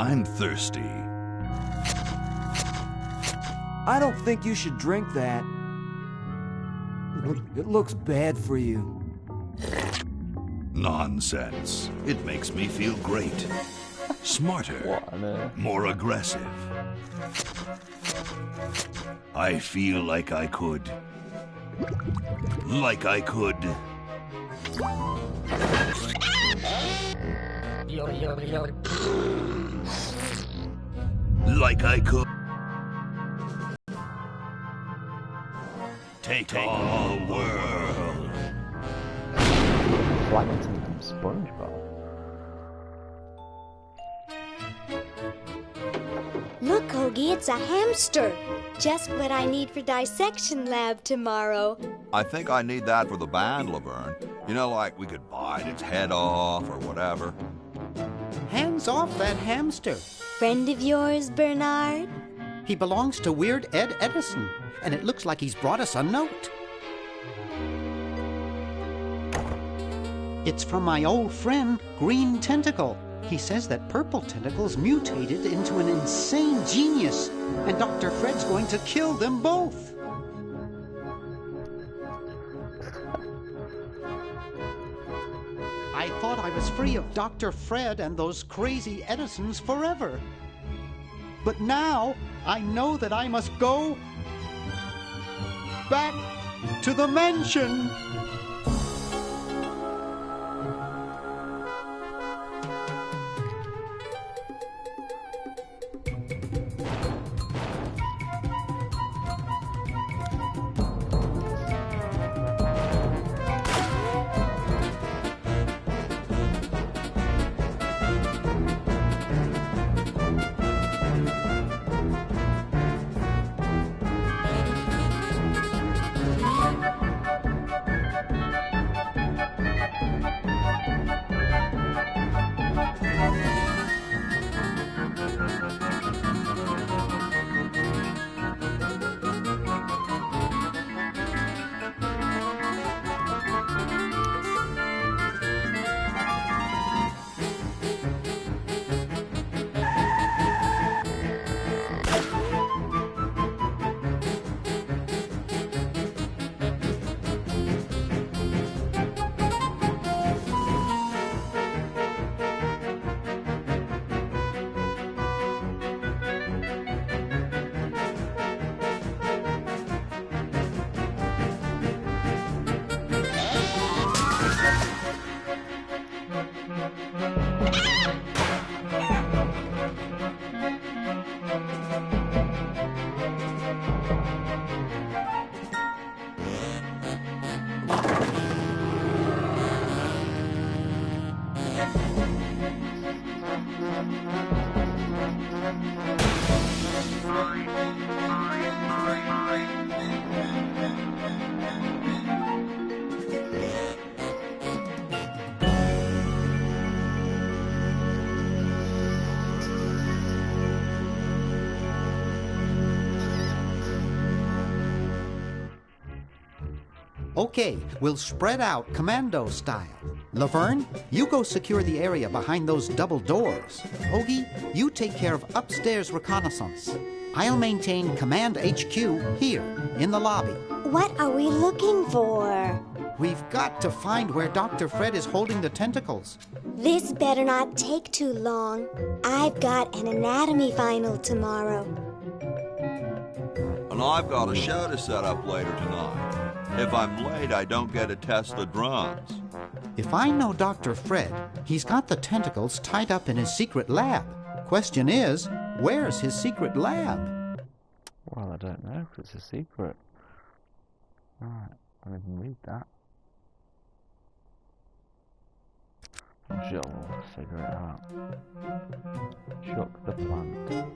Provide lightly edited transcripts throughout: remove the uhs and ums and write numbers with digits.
I'm thirsty. I don't think you should drink that. It looks bad for you. Nonsense. It makes me feel great. Smarter. More aggressive. I feel like I could. Like I could. Like I could. Take all the world. Plankton from SpongeBob. Look, Hoagie, it's a hamster. Just what I need for dissection lab tomorrow. I think I need that for the band, Laverne. You know, like we could bite its head off or whatever. Hands off that hamster. Friend of yours, Bernard? He belongs to Weird Ed Edison, and it looks like he's brought us a note. It's from my old friend, Green Tentacle. He says that Purple Tentacle's mutated into an insane genius, and Dr. Fred's going to kill them both. I thought I was free of Dr. Fred and those crazy Edisons forever. But now I know that I must go back to the mansion. Okay, we'll spread out commando style. Laverne, you go secure the area behind those double doors. Hoagie, you take care of upstairs reconnaissance. I'll maintain Command HQ here, in the lobby. What are we looking for? We've got to find where Dr. Fred is holding the tentacles. This better not take too long. I've got an anatomy final tomorrow. And I've got a show to set up later tonight. If I'm late, I don't get to test the drums. If I know Dr. Fred, he's got the tentacles tied up in his secret lab. Question is, where's his secret lab? Well, I don't know if it's a secret. Alright, I didn't read that. I'm sure we'll figure it out. Shook the plant.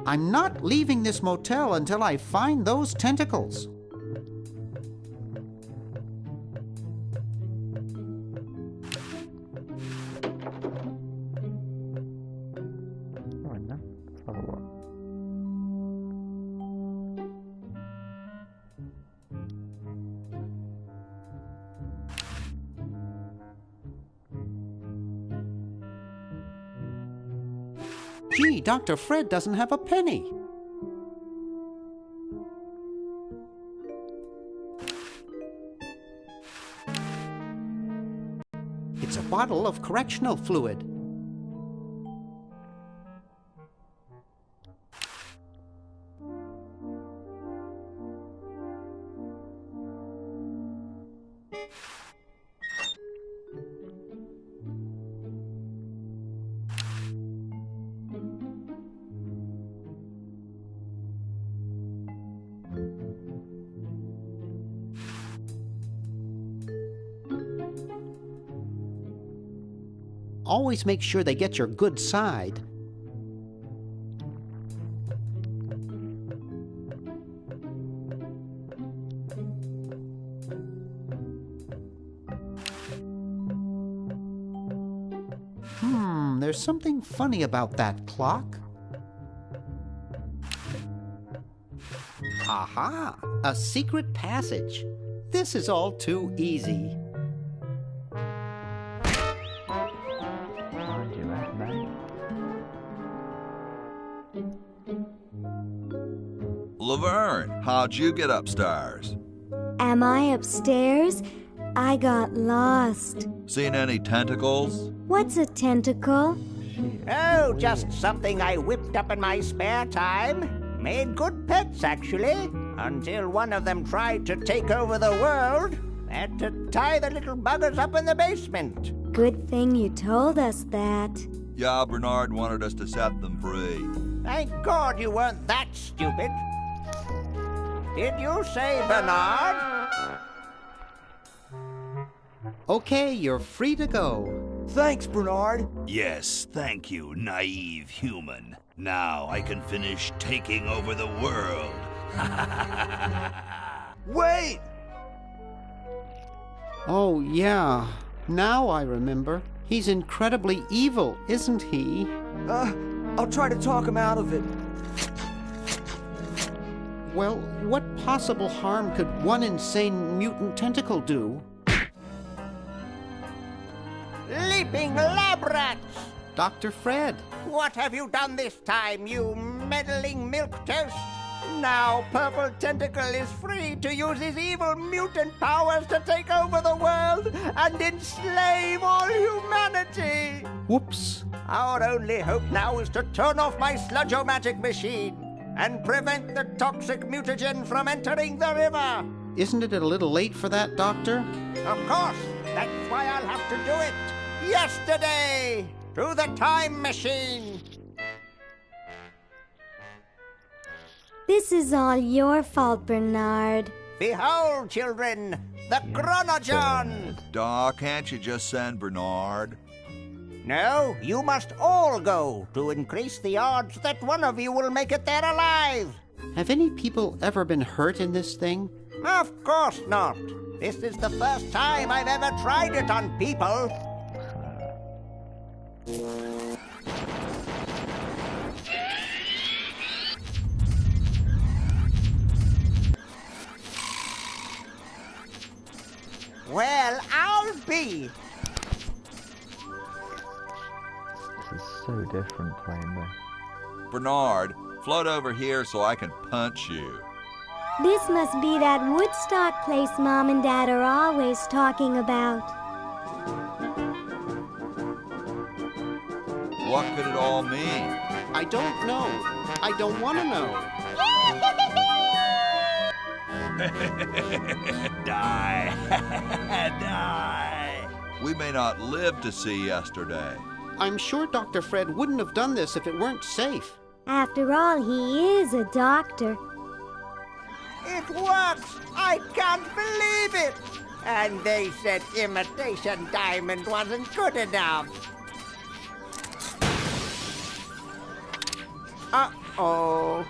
I'm not leaving this motel until I find those tentacles. Gee, Dr. Fred doesn't have a penny. It's a bottle of correctional fluid. Always make sure they get your good side. There's something funny about that clock. Aha! A secret passage. This is all too easy. Laverne, how'd you get upstairs? Am I upstairs? I got lost. Seen any tentacles? What's a tentacle? Oh, just something I whipped up in my spare time. Made good pets, actually, until one of them tried to take over the world. Had to tie the little buggers up in the basement. Good thing you told us that. Yeah, Bernard wanted us to set them free. Thank God you weren't that stupid. Did you say Bernard? Okay, you're free to go. Thanks, Bernard. Yes, thank you, naive human. Now I can finish taking over the world. Wait! Oh, yeah. Now I remember. He's incredibly evil, isn't he? I'll try to talk him out of it. Well, what possible harm could one insane mutant tentacle do? Leaping lab rats! Dr. Fred. What have you done this time, you meddling milquetoast? Now Purple Tentacle is free to use his evil mutant powers to take over the world and enslave all humanity! Whoops. Our only hope now is to turn off my sludge-o-magic machine and prevent the toxic mutagen from entering the river. Isn't it a little late for that, Doctor? Of course, that's why I'll have to do it. Yesterday, through the time machine. This is all your fault, Bernard. Behold, children, the Chronogen. Doc, can't you just send Bernard? No, you must all go to increase the odds that one of you will make it there alive. Have any people ever been hurt in this thing? Of course not. This is the first time I've ever tried it on people. Well, I'll be. This is so different playing this. Bernard, float over here so I can punch you. This must be that Woodstock place Mom and Dad are always talking about. What could it all mean? I don't know. I don't want to know. Die. Die. We may not live to see yesterday. I'm sure Dr. Fred wouldn't have done this if it weren't safe. After all, he is a doctor. It works! I can't believe it! And they said imitation diamond wasn't good enough. Uh-oh.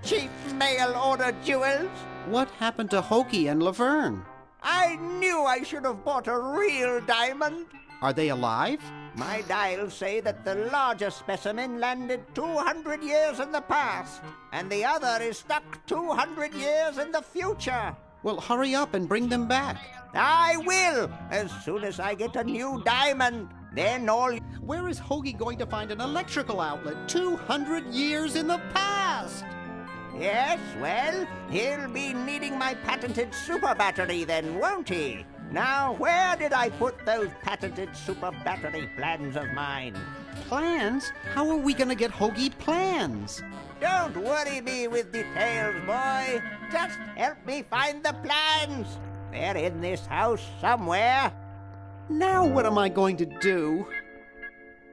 Cheap mail-order jewels. What happened to Hoagie and Laverne? I knew I should have bought a real diamond. Are they alive? My dials say that the larger specimen landed 200 years in the past, and the other is stuck 200 years in the future. Well, hurry up and bring them back. I will, as soon as I get a new diamond. Then all... Where is Hoagie going to find an electrical outlet 200 years in the past? Yes, well, he'll be needing my patented super battery then, won't he? Now, where did I put those patented super battery plans of mine? Plans? How are we going to get Hoagie plans? Don't worry me with details, boy. Just help me find the plans. They're in this house somewhere. Now what am I going to do?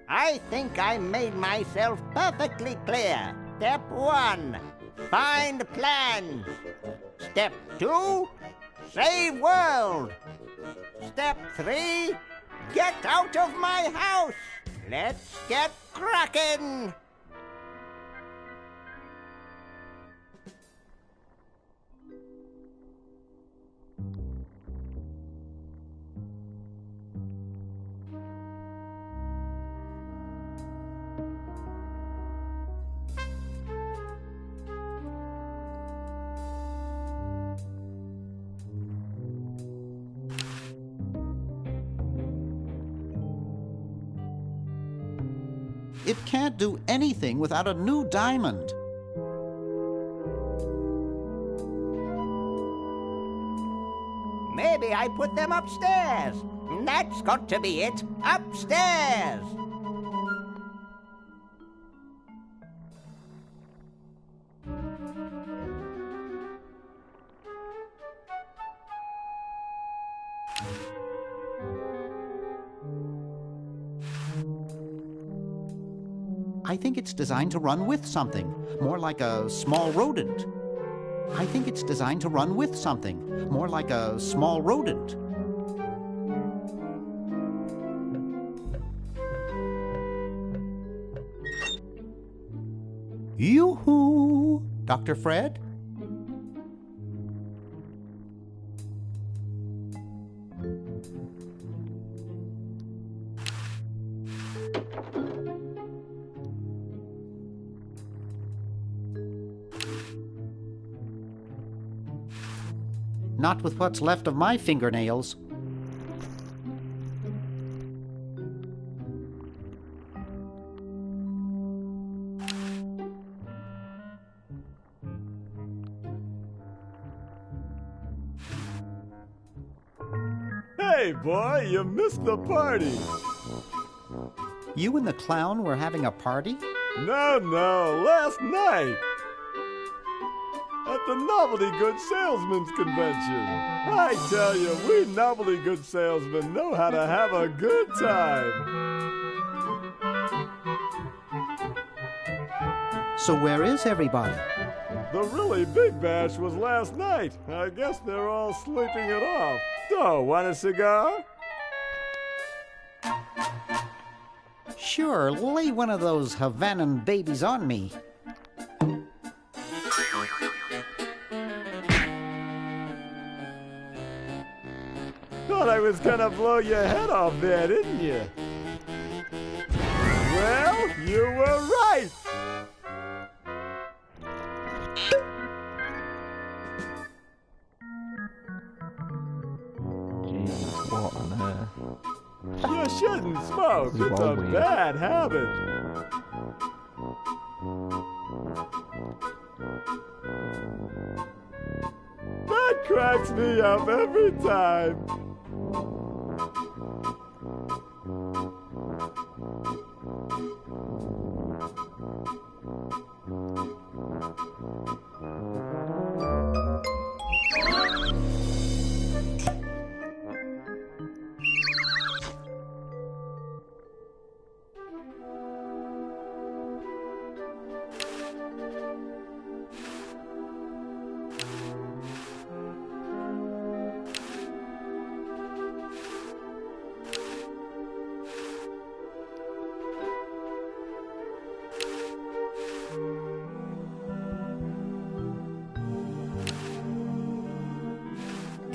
I think I made myself perfectly clear. Step 1, find plans. Step 2, save world. Step 3, get out of my house. Let's get cracking. It can't do anything without a new diamond. Maybe I put them upstairs. That's got to be it. Upstairs. I think it's designed to run with something, more like a small rodent. I think it's designed to run with something, more like a small rodent. Yoo-hoo! Dr. Fred? Not with what's left of my fingernails. Hey, boy, you missed the party. You and the clown were having a party? No, last night. At the Novelty Good Salesmen's Convention. I tell you, we Novelty Good Salesmen know how to have a good time. So where is everybody? The really big bash was last night. I guess they're all sleeping it off. So, want a cigar? Sure, lay one of those Havanan babies on me. Thought I was gonna blow your head off there, didn't you? Well, you were right! Jesus, what on earth? You shouldn't smoke. This is It's all a weird. bad habit. That cracks me up every time.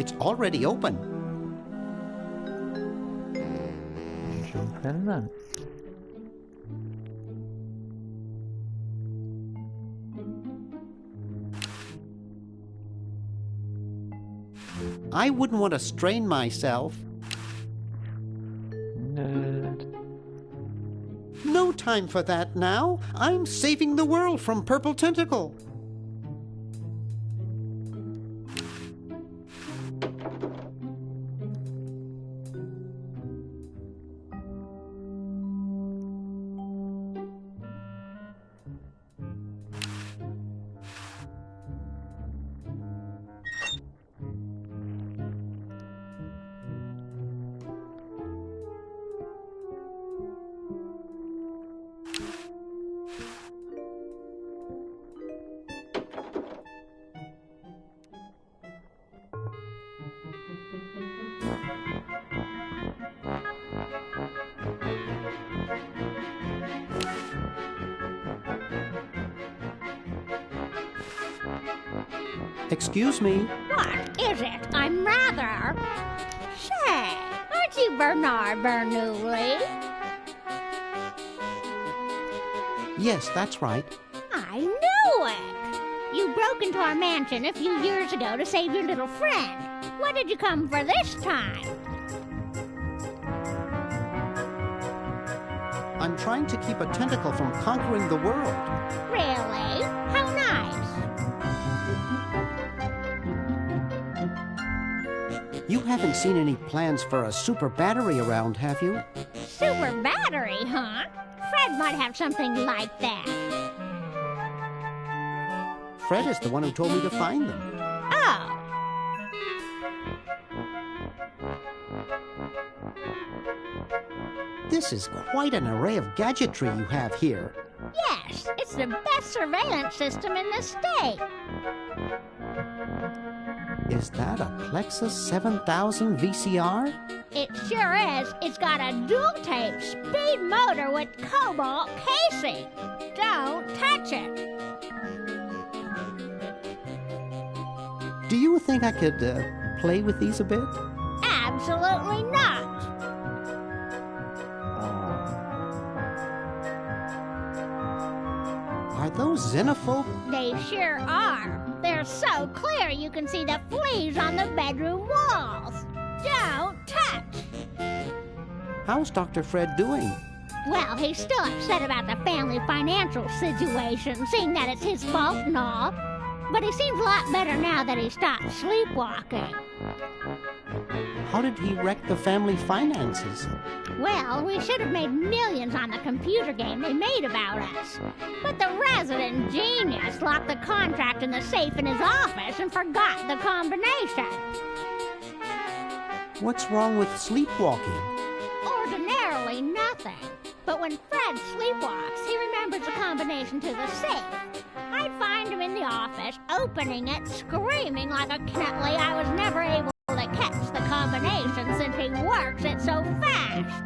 It's already open. Jump in then. I wouldn't want to strain myself. Nerd. No time for that now. I'm saving the world from Purple Tentacle. Excuse me. What is it? I'm rather... Say, aren't you Bernard Bernoulli? Yes, that's right. I knew it! You broke into our mansion a few years ago to save your little friend. What did you come for this time? I'm trying to keep a tentacle from conquering the world. Really? How nice. You haven't seen any plans for a super battery around, have you? Super battery, huh? Fred might have something like that. Fred is the one who told me to find them. Oh. This is quite an array of gadgetry you have here. Yes, it's the best surveillance system in the state. Is that a Plexus 7000 VCR? It sure is. It's got a dual-tape speed motor with cobalt casing. Don't touch it. Do you think I could play with these a bit? Absolutely not. Are those xenophobe? They sure are. They're so clear you can see the fleas on the bedroom walls. Don't touch. How's Dr. Fred doing? Well, he's still upset about the family financial situation, seeing that it's his fault and all. But he seems a lot better now that he stopped sleepwalking. How did he wreck the family finances? Well, we should have made millions on the computer game they made about us. But the resident genius locked the contract in the safe in his office and forgot the combination. What's wrong with sleepwalking? Ordinarily nothing. But when Fred sleepwalks, he remembers the combination to the safe. I find him in the office, opening it, screaming like a Knetley I was never able to catch the combination since he works it so fast.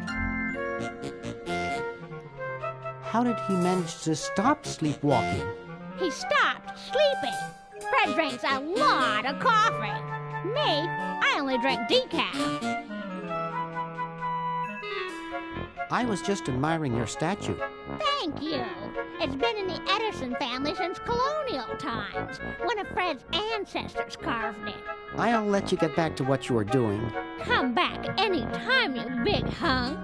How did he manage to stop sleepwalking? He stopped sleeping. Fred drinks a lot of coffee. Me, I only drink decaf. I was just admiring your statue. Thank you. It's been in the Edison family since colonial times. One of Fred's ancestors carved it. I'll let you get back to what you were doing. Come back any time, you big hunk.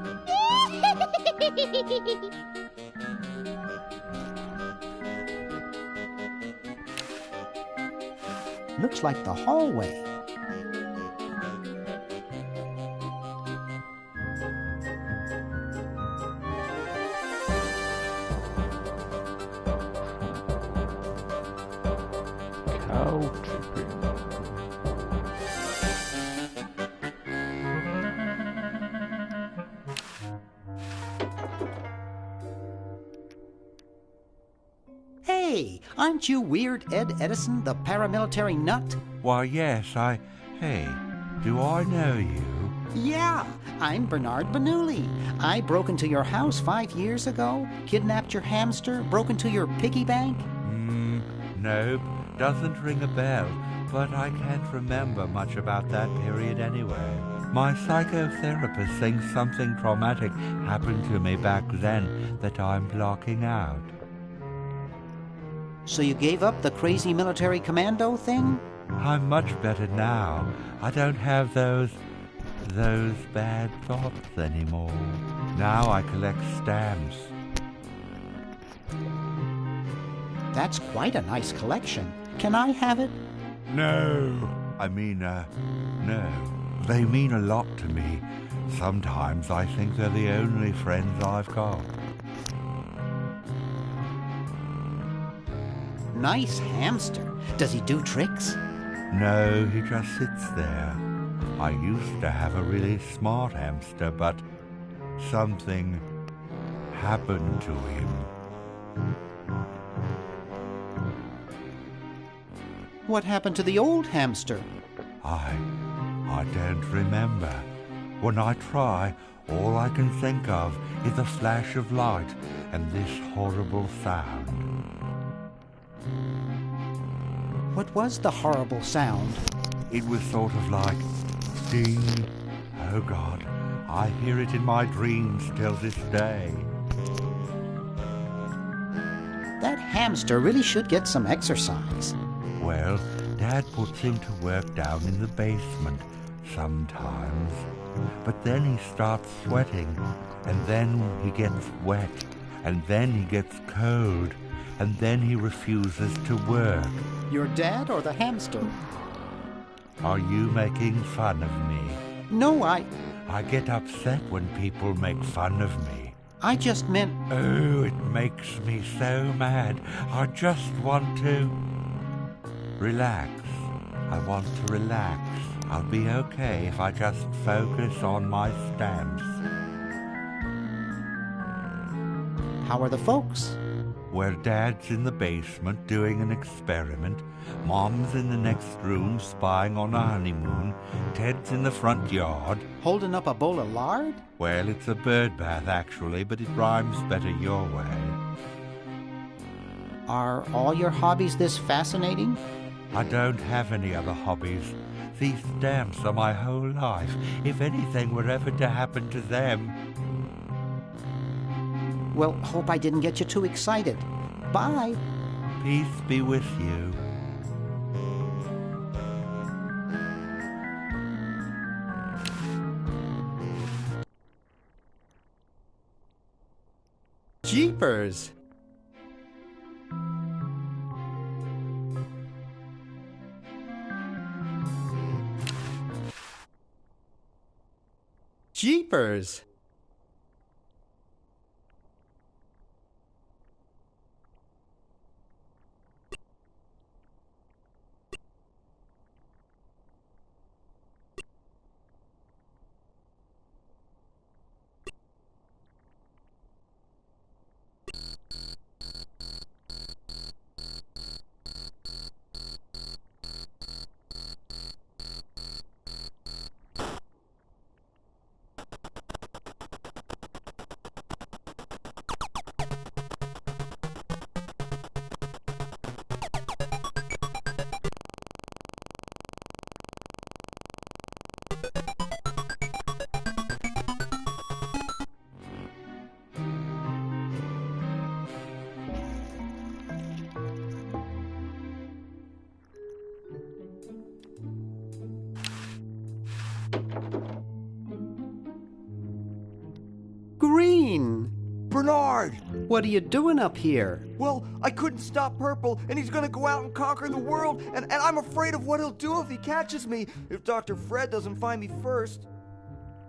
Looks like the hallway. Hey, aren't you Weird Ed Edison, the paramilitary nut? Why, yes, Hey, do I know you? Yeah, I'm Bernard Bernoulli. I broke into your house 5 years ago, kidnapped your hamster, broke into your piggy bank. Nope, doesn't ring a bell. but I can't remember much about that period anyway. My psychotherapist thinks something traumatic happened to me back then that I'm blocking out. So you gave up the crazy military commando thing? I'm much better now. I don't have those bad thoughts anymore. Now I collect stamps. That's quite a nice collection. Can I have it? No. No. They mean a lot to me. Sometimes I think they're the only friends I've got. Nice hamster. Does he do tricks? No, he just sits there. I used to have a really smart hamster, but something happened to him. What happened to the old hamster? I don't remember. When I try, all I can think of is a flash of light and this horrible sound. What was the horrible sound? It was sort of like ding. Oh God, I hear it in my dreams till this day. That hamster really should get some exercise. Well, Dad puts him to work down in the basement sometimes. But then he starts sweating, and then he gets wet, and then he gets cold, and then he refuses to work. Your dad or the hamster? Are you making fun of me? No, I get upset when people make fun of me. I just meant... Oh, it makes me so mad. I just want to... relax. I want to relax. I'll be okay if I just focus on my stamps. How are the folks? Well, Dad's in the basement doing an experiment. Mom's in the next room spying on a honeymoon. Ted's in the front yard. Holding up a bowl of lard? Well, it's a bird bath, actually, but it rhymes better your way. Are all your hobbies this fascinating? I don't have any other hobbies. These stamps are my whole life. If anything were ever to happen to them... Well, hope I didn't get you too excited. Bye. Peace be with you. Jeepers! Jeepers! Green! Bernard! What are you doing up here? Well, I couldn't stop Purple, and he's gonna go out and conquer the world, and I'm afraid of what he'll do if he catches me, if Dr. Fred doesn't find me first.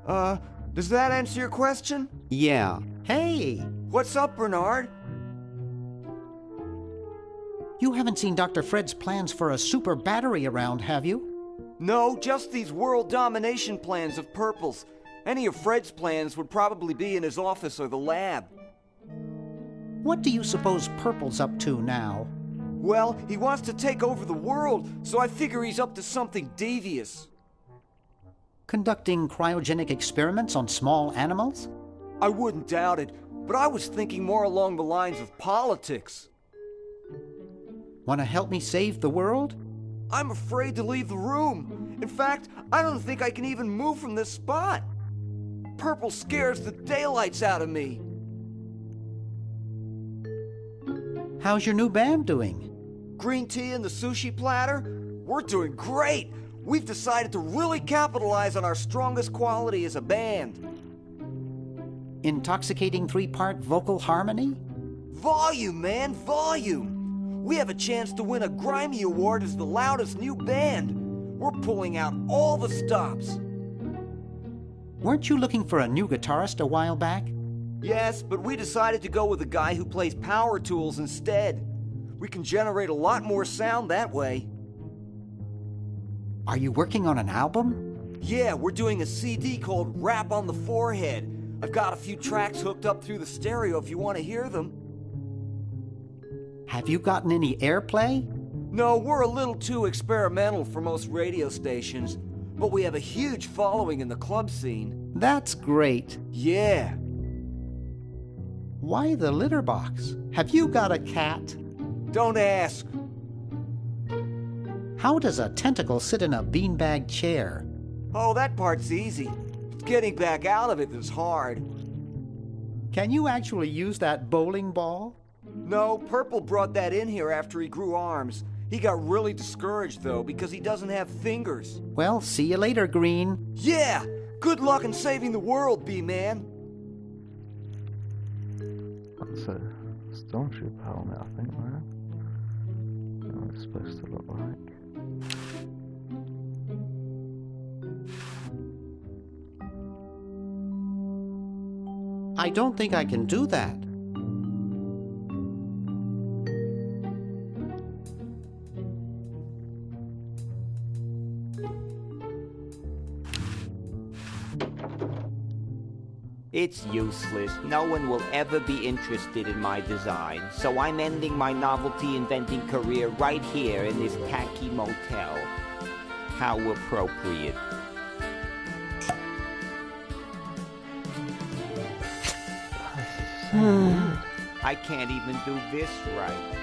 Does that answer your question? Yeah. Hey! What's up, Bernard? You haven't seen Dr. Fred's plans for a super battery around, have you? No, just these world domination plans of Purple's. Any of Fred's plans would probably be in his office or the lab. What do you suppose Purple's up to now? Well, he wants to take over the world, so I figure he's up to something devious. Conducting cryogenic experiments on small animals? I wouldn't doubt it, but I was thinking more along the lines of politics. Want to help me save the world? I'm afraid to leave the room. In fact, I don't think I can even move from this spot. Purple scares the daylights out of me. How's your new band doing? Green tea and the sushi platter? We're doing great. We've decided to really capitalize on our strongest quality as a band. Intoxicating 3-part vocal harmony? Volume, man, volume. We have a chance to win a Grimy Award as the loudest new band. We're pulling out all the stops. Weren't you looking for a new guitarist a while back? Yes, but we decided to go with a guy who plays power tools instead. We can generate a lot more sound that way. Are you working on an album? Yeah, we're doing a CD called Rap on the Forehead. I've got a few tracks hooked up through the stereo if you want to hear them. Have you gotten any airplay? No, we're a little too experimental for most radio stations, but we have a huge following in the club scene. That's great. Yeah. Why the litter box? Have you got a cat? Don't ask. How does a tentacle sit in a beanbag chair? Oh, that part's easy. It's getting back out of it that's hard. Can you actually use that bowling ball? No, Purple brought that in here after he grew arms. He got really discouraged, though, because he doesn't have fingers. Well, see you later, Green. Yeah! Good luck in saving the world, B-Man. That's a Stormtrooper helmet, I think, right? That's what it's supposed to look like. I don't think I can do that. It's useless. No one will ever be interested in my design, so I'm ending my novelty inventing career right here in this tacky motel. How appropriate. I can't even do this right.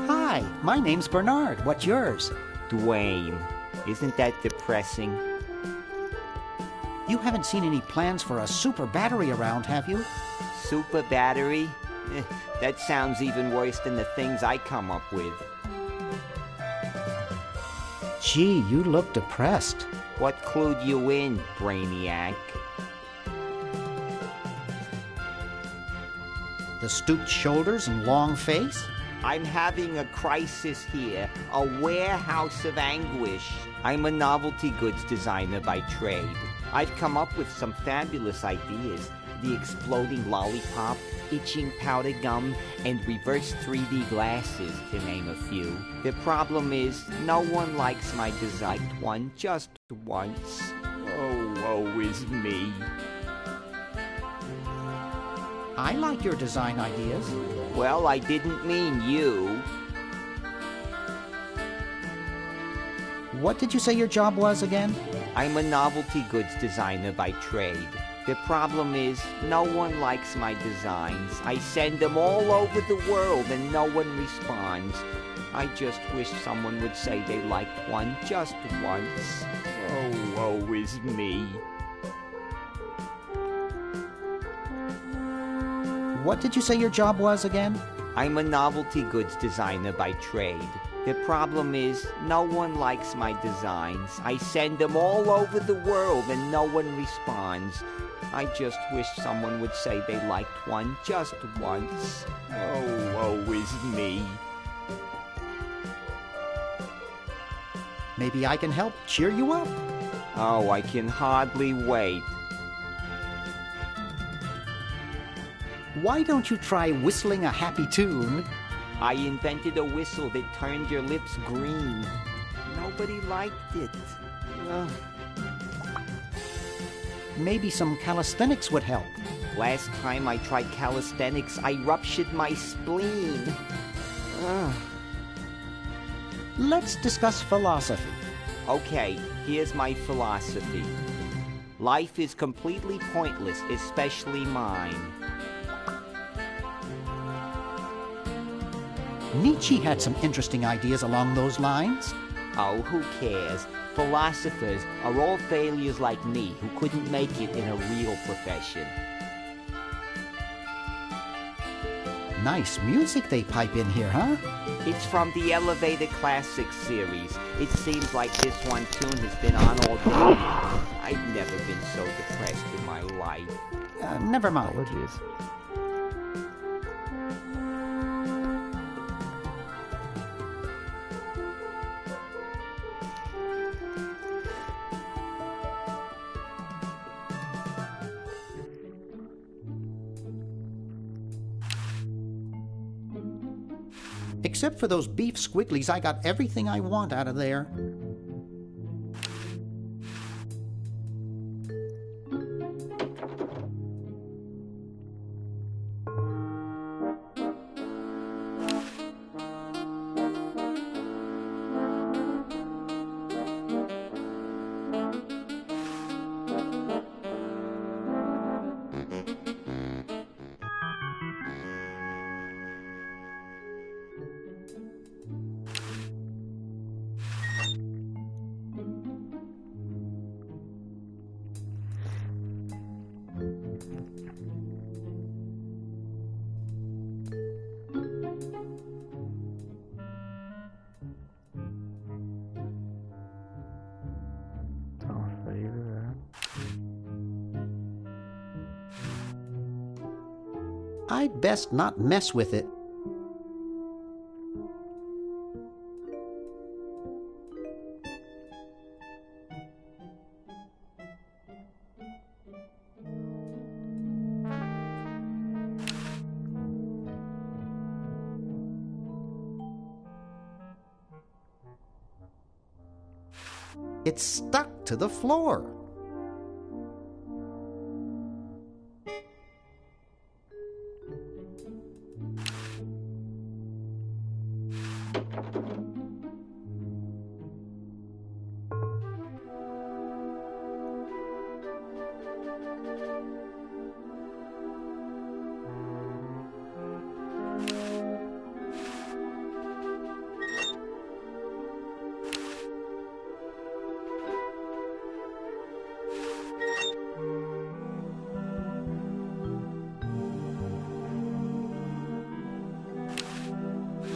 Hi, my name's Bernard. What's yours? Dwayne. Isn't that depressing? You haven't seen any plans for a super battery around, have you? Super battery? That sounds even worse than the things I come up with. Gee, you look depressed. What clued you in, Brainiac? The stooped shoulders and long face? I'm having a crisis here, a warehouse of anguish. I'm a novelty goods designer by trade. I've come up with some fabulous ideas. The exploding lollipop, itching powder gum, and reverse 3D glasses, to name a few. The problem is, no one likes my designed one just once. Oh, woe is me. I like your design ideas. Well, I didn't mean you. What did you say your job was again? I'm a novelty goods designer by trade. The problem is, no one likes my designs. I send them all over the world and no one responds. I just wish someone would say they liked one just once. Oh, woe is me. What did you say your job was again? I'm a novelty goods designer by trade. The problem is, no one likes my designs. I send them all over the world and no one responds. I just wish someone would say they liked one just once. Oh, woe is me. Maybe I can help cheer you up. Oh, I can hardly wait. Why don't you try whistling a happy tune? I invented a whistle that turned your lips green. Nobody liked it. Ugh. Maybe some calisthenics would help. Last time I tried calisthenics, I ruptured my spleen. Ugh. let's discuss philosophy. Okay, here's my philosophy. Life is completely pointless, especially mine. Nietzsche had some interesting ideas along those lines. Oh, who cares? Philosophers are all failures like me who couldn't make it in a real profession. Nice music they pipe in here, huh? It's from the Elevator Classics series. It seems like this one tune has been on all day. I've never been so depressed in my life. Never mind. Apologies. Except for those beef squigglies, I got everything I want out of there. I'd best not mess with it. It's stuck to the floor.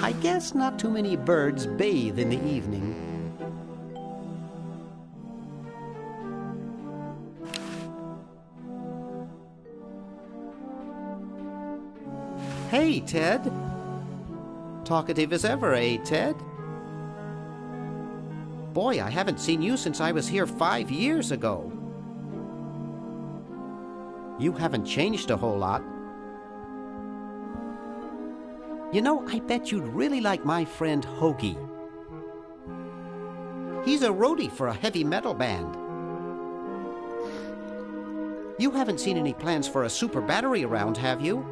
I guess not too many birds bathe in the evening. Hey, Ted. Talkative as ever, eh, Ted? Boy, I haven't seen you since I was here 5 years ago. You haven't changed a whole lot. You know, I bet you'd really like my friend Hoagie. He's a roadie for a heavy metal band. You haven't seen any plans for a super battery around, have you?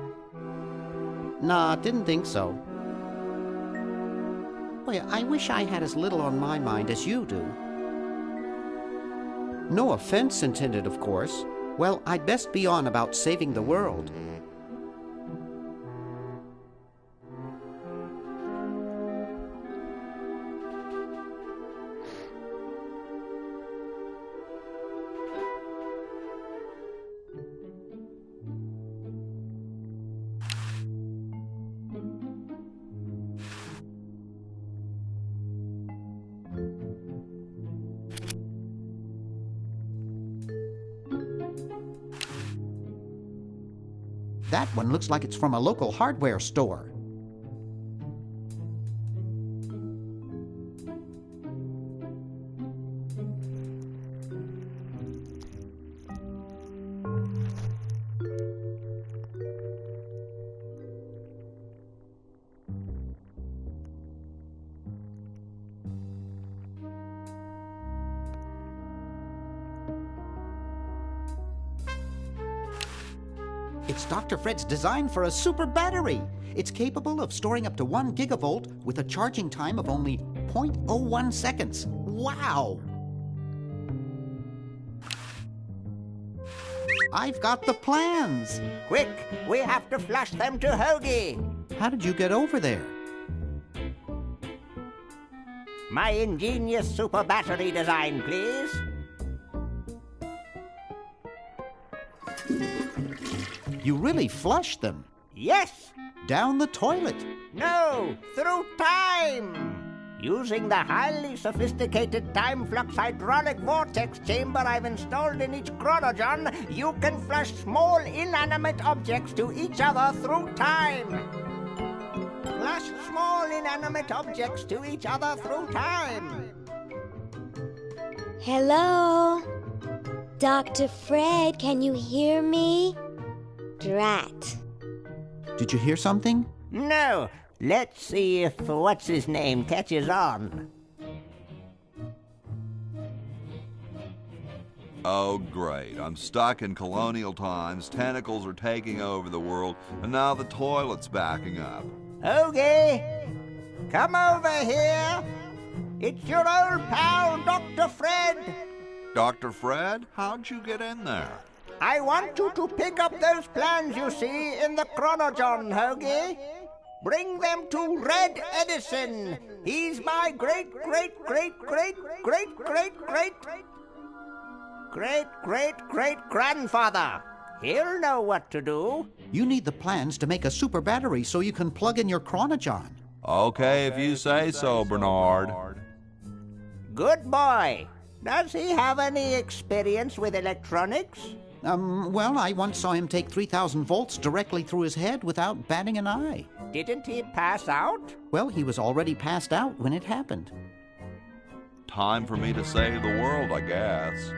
Nah, didn't think so. Boy, I wish I had as little on my mind as you do. No offense intended, of course. Well, I'd best be on about saving the world. That one looks like it's from a local hardware store. It's Dr. Fred's design for a super battery. It's capable of storing up to 1 gigavolt with a charging time of only .01 seconds. Wow! I've got the plans. Quick, we have to flush them to Hoagie. How did you get over there? My ingenious super battery design, please. You really flushed them. Yes. Down the toilet. No, through time. Using the highly sophisticated time flux hydraulic vortex chamber I've installed in each chronogon, you can flush small inanimate objects to each other through time. Flush small inanimate objects to each other through time. Hello? Dr. Fred, can you hear me? Drat. Did you hear something? No. Let's see if what's-his-name catches on. Oh, great. I'm stuck in colonial times, tentacles are taking over the world, and now the toilet's backing up. Hoagie, come over here. It's your old pal, Dr. Fred. Dr. Fred, how'd you get in there? I want you to pick up those plans you see in the chronogon, Hoagie. Bring them to Red Edison. He's my great-great-great-great-great-great-great-great-grandfather. He'll know what to do. You need the plans to make a super battery so you can plug in your chronogon. Okay, if you say so, Bernard. Good boy. Does he have any experience with electronics? Well, I once saw him take 3,000 volts directly through his head without batting an eye. Didn't he pass out? Well, he was already passed out when it happened. Time for me to save the world, I guess.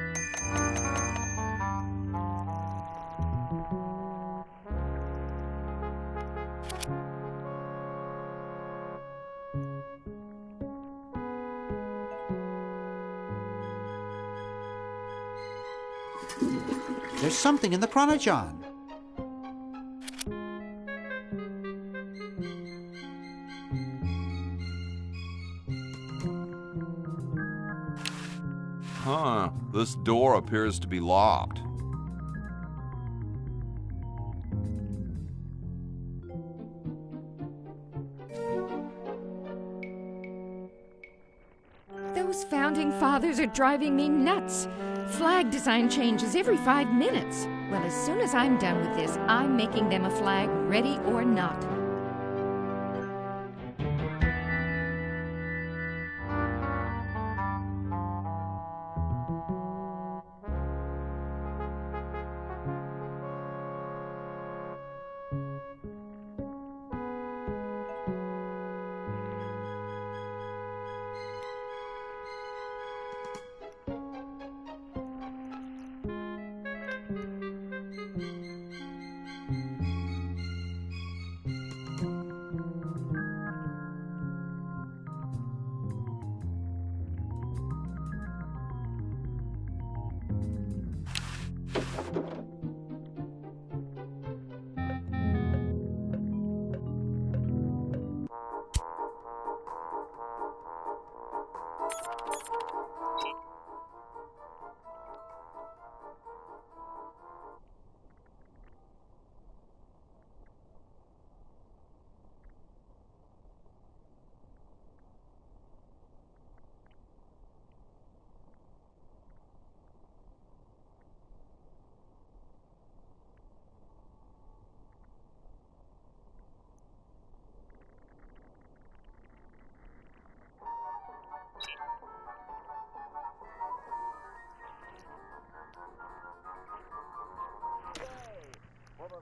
There's something in the chronogon. Huh, this door appears to be locked. Those founding fathers are driving me nuts. Flag design changes every 5 minutes. Well, as soon as I'm done with this, I'm making them a flag, ready or not.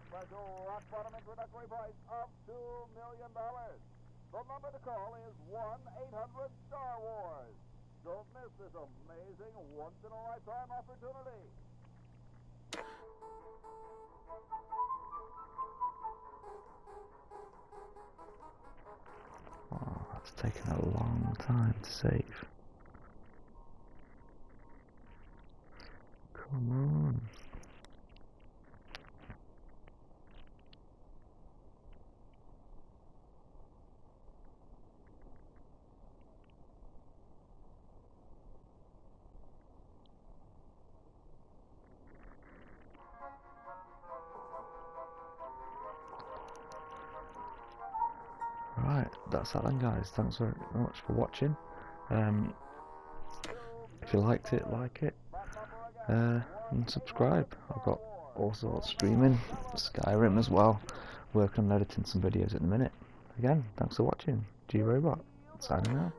Special rock bottom introductory price of $2 million. The number to call is 1-800-STAR Wars. Don't miss this amazing once-in-a-lifetime opportunity. Oh, that's taken a long time to save. Come on. Right, that's that then, guys. Thanks very much for watching. If you liked it, like it, and subscribe. I've got all sorts streaming, Skyrim as well. Working on editing some videos at the minute. Again, thanks for watching. G-Robot, signing out.